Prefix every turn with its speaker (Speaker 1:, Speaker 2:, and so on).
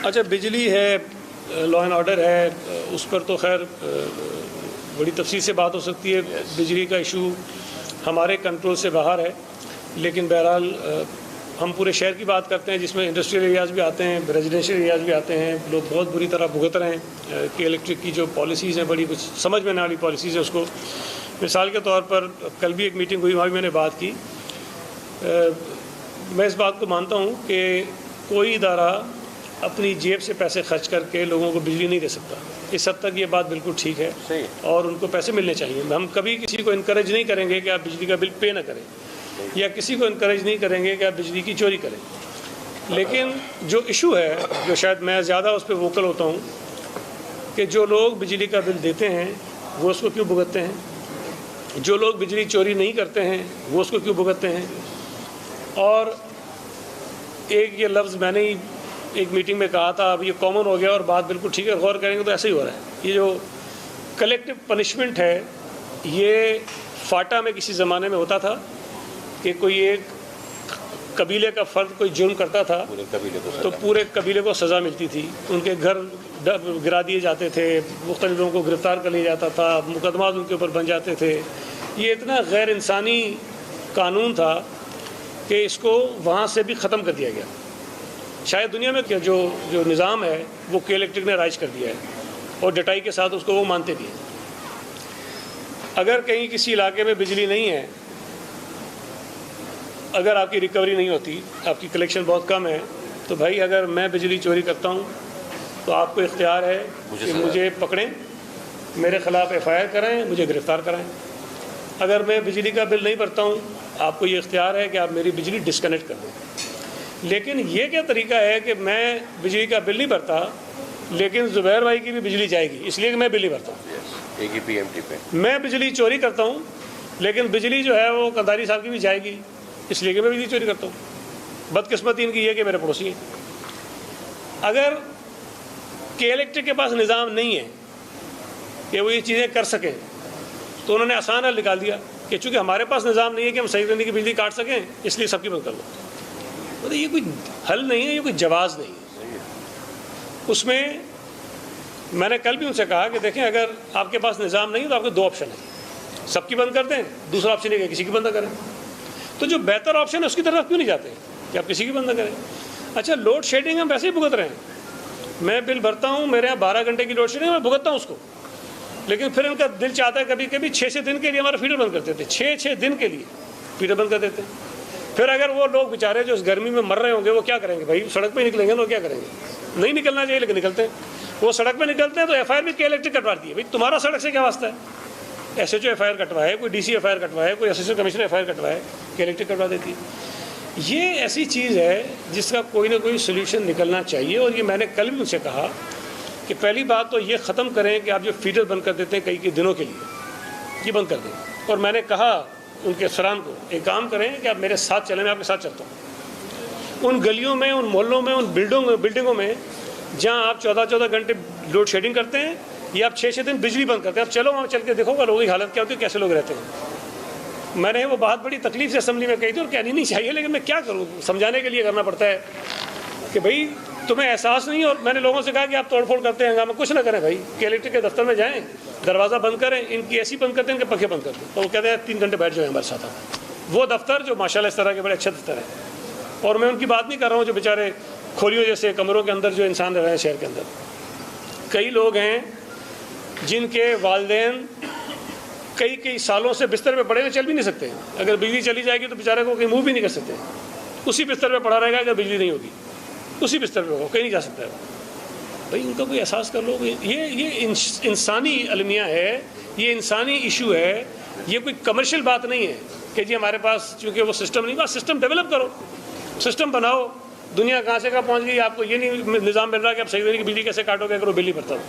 Speaker 1: अच्छा, बिजली है, लॉ एंड ऑर्डर है, उस पर तो खैर बड़ी तफसील से बात हो सकती है। बिजली का इशू हमारे कंट्रोल से बाहर है, लेकिन बहरहाल हम पूरे शहर की बात करते हैं जिसमें इंडस्ट्रियल एरियाज़ भी आते हैं, रेजिडेंशियल एरियाज़ भी आते हैं। लोग बहुत बुरी तरह भुगत रहे हैं कि इलेक्ट्रिक की जो पॉलिसीज़ हैं, बड़ी कुछ समझ में न वाली पॉलिसीज़ है। उसको मिसाल के तौर पर कल भी एक मीटिंग हुई, वहाँ भी मैंने बात की। मैं इस बात को मानता हूँ कि कोई इदारा अपनी जेब से पैसे खर्च करके लोगों को बिजली नहीं दे सकता। इस हद तक ये बात बिल्कुल ठीक है और उनको पैसे मिलने चाहिए। हम कभी किसी को इनकरेज नहीं करेंगे कि आप बिजली का बिल पे ना करें, या किसी को इनकरेज नहीं करेंगे कि आप बिजली की चोरी करें। लेकिन जो इशू है, जो शायद मैं ज़्यादा उस पर वोकल होता हूँ, कि जो लोग बिजली का बिल देते हैं वो उसको क्यों भुगतते हैं, जो लोग बिजली चोरी नहीं करते हैं वो उसको क्यों भुगतते हैं। और एक ये लफ्ज़ मैंने ही एक मीटिंग में कहा था, अब ये कॉमन हो गया और बात बिल्कुल ठीक है, गौर करेंगे तो ऐसे ही हो रहा है। ये जो कलेक्टिव पनिशमेंट है, ये फाटा में किसी ज़माने में होता था कि कोई एक कबीले का फ़र्द कोई जुर्म करता था तो पूरे कबीले को सज़ा मिलती थी, उनके घर गिरा दिए जाते थे, मुख्तलिफ लोगों को गिरफ़्तार कर लिया जाता था, मुकदमा उनके ऊपर बन जाते थे। ये इतना गैर इंसानी कानून था कि इसको वहाँ से भी ख़त्म कर दिया गया। शायद दुनिया में जो निज़ाम है वो के इलेक्ट्रिक ने राइज कर दिया है और डटाई के साथ उसको वो मानते भी हैं। अगर कहीं किसी इलाके में बिजली नहीं है, अगर आपकी रिकवरी नहीं होती, आपकी कलेक्शन बहुत कम है, तो भाई अगर मैं बिजली चोरी करता हूँ तो आपको इख्तियार है कि मुझे पकड़ें, मेरे ख़िलाफ़ FIR कराएँ, मुझे गिरफ़्तार कराएँ। अगर मैं बिजली का बिल नहीं भरता हूँ, आपको ये इख्तियार है कि आप मेरी बिजली डिस्कनेक्ट कर दें। लेकिन ये क्या तरीका है कि मैं बिजली का बिल नहीं भरता, लेकिन ज़ुबैर भाई की भी बिजली जाएगी इसलिए कि मैं बिल नहीं भरता हूँ।
Speaker 2: एक ही PMT पे
Speaker 1: मैं बिजली चोरी करता हूँ, लेकिन बिजली जो है वो कंधारी साहब की भी जाएगी इसलिए कि मैं बिजली चोरी करता हूँ। बदकिस्मती इनकी ये कि मेरे पड़ोसी हैं। अगर के इलेक्ट्रिक के पास निज़ाम नहीं है कि वो ये चीज़ें कर सकें, तो उन्होंने आसान हल निकाल दिया कि चूँकि हमारे पास निज़ाम नहीं है कि हम सही तरीके की बिजली काट सकें, इसलिए सबकी बंद कर लो। तो ये कोई हल नहीं है, ये कोई जवाज़ नहीं है। उसमें मैंने कल भी उनसे कहा कि देखें, अगर आपके पास निज़ाम नहीं है तो आपके दो ऑप्शन हैं, सबकी बंद कर दें, दूसरा ऑप्शन है कि किसी की बंद करें। तो जो बेहतर ऑप्शन है उसकी तरफ क्यों नहीं जाते कि आप किसी की बंद करें। अच्छा, लोड शेडिंग हम वैसे ही भुगत रहे हैं। मैं बिल भरता हूँ, मेरे यहाँ 12 घंटे की लोड शेडिंग, मैं भुगतता हूँ उसको, लेकिन फिर उनका दिल चाहता है कभी कभी 6 दिन के लिए हमारा फीडर बंद कर देते हैं, 6 दिन के लिए फीडर बंद कर देते हैं। फिर अगर वो लोग बेचारे जो इस गर्मी में मर रहे होंगे वो क्या करेंगे भाई, सड़क पे निकलेंगे ना, वो क्या करेंगे। नहीं निकलना चाहिए लेकिन निकलते हैं। वो सड़क पे निकलते हैं तो FIR भी के इलेक्ट्रिक कटवाती है। भाई तुम्हारा सड़क से क्या वास्ता है। SHO FIR कटवाए, कोई DC FIR कटवाए, कोई असिस्टेंट कमिश्नर FIR कटवाए, के इलेक्ट्रिक कटवा देती है। ये ऐसी चीज़ है जिसका कोई ना कोई सोल्यूशन निकलना चाहिए। और ये मैंने कल भी उनसे कहा कि पहली बात तो ये ख़त्म करें कि आप जो फीडर बंद कर देते हैं कई दिनों के लिए, ये बंद कर दें। और मैंने कहा उनके अफसरान को, एक काम करें कि आप मेरे साथ चलें, मैं आपके साथ चलता हूँ। उन गलियों में, उन मोहल्लों में, उन बिल्डिंगों में जहाँ आप 14 घंटे लोड शेडिंग करते हैं, या आप 6 दिन बिजली बंद करते हैं, आप चलो वहाँ चल के देखोगा लोगों की हालत क्या होती है, कैसे लोग रहते हैं। मैंने वो बात बड़ी तकलीफ से असेंबली में कही थी और कहनी नहीं चाहिए, लेकिन मैं क्या करूँ, समझाने के लिए करना पड़ता है कि भाई तुम्हें एहसास नहीं। और मैंने लोगों से कहा कि आप तोड़फोड़ करते हैं, हंगामा, कुछ ना करें भाई, के इलेक्ट्रिक के दफ्तर में जाएँ, दरवाज़ा बंद करें, इनकी ऐसी बंद करते हैं, इनके पंखे बंद कर दें, तो वो कहते हैं 3 घंटे बैठ जाए हमारे साथ। वो दफ्तर जो माशाल्लाह इस तरह के बड़े अच्छे दफ्तर है। और मैं उनकी बात नहीं कर रहा हूँ जो बेचारे खोलियों जैसे कमरों के अंदर जो इंसान रह रहे हैं शहर के अंदर। कई लोग हैं जिनके वालिदैन कई सालों से बिस्तर पे पड़े हैं, चल भी नहीं सकते। अगर बिजली चली जाएगी तो बेचारे को कहीं मूव भी नहीं कर सकते, उसी बिस्तर पे पड़ा रहेगा। अगर बिजली नहीं होगी उसी बिस्तर पे हो, कहीं नहीं जा सकता है भाई। उनका कोई एहसास कर लो। ये इंसानी अलमिया है, ये इंसानी इशू है। ये कोई कमर्शियल बात नहीं है कि जी हमारे पास चूँकि वो सिस्टम नहीं, बस सिस्टम डेवलप करो, सिस्टम बनाओ। दुनिया कहाँ से कहाँ पहुँच गई, आपको ये नहीं निज़ाम मिल रहा कि आप सही तरीके की बिजली कैसे काटोगे अगर वो बिल नहीं भरता हो।